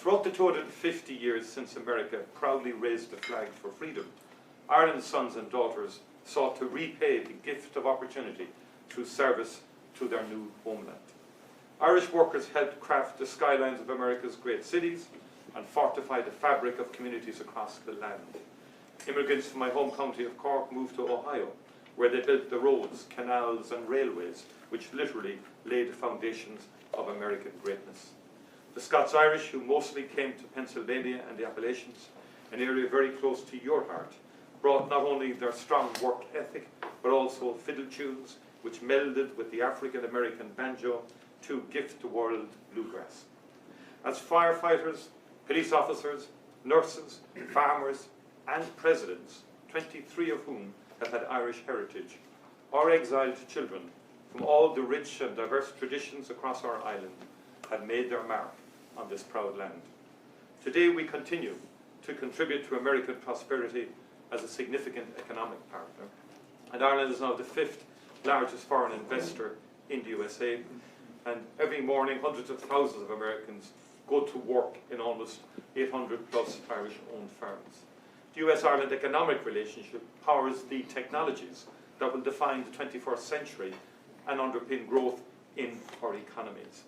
Throughout the 250 years since America proudly raised the flag for freedom, Ireland's sons and daughters sought to repay the gift of opportunity through service to their new homeland. Irish workers helped craft the skylines of America's great cities and fortify the fabric of communities across the land. Immigrants from my home county of Cork moved to Ohio, where they built the roads, canals and railways, which literally laid the foundations of American greatness. The Scots-Irish, who mostly came to Pennsylvania and the Appalachians, an area very close to your heart, brought not only their strong work ethic, but also fiddle tunes, which melded with the African-American banjo to gift the world bluegrass. As firefighters, police officers, nurses, farmers, and presidents, 23 of whom have had Irish heritage, our exiled children from all the rich and diverse traditions across our island have made their mark on this proud land. Today we continue to contribute to American prosperity as a significant economic partner, and Ireland is now the 5th largest foreign investor in the USA, and every morning hundreds of thousands of Americans go to work in almost 800 plus Irish-owned farms. The US-Ireland economic relationship powers the technologies that will define the 21st century and underpin growth in our economies.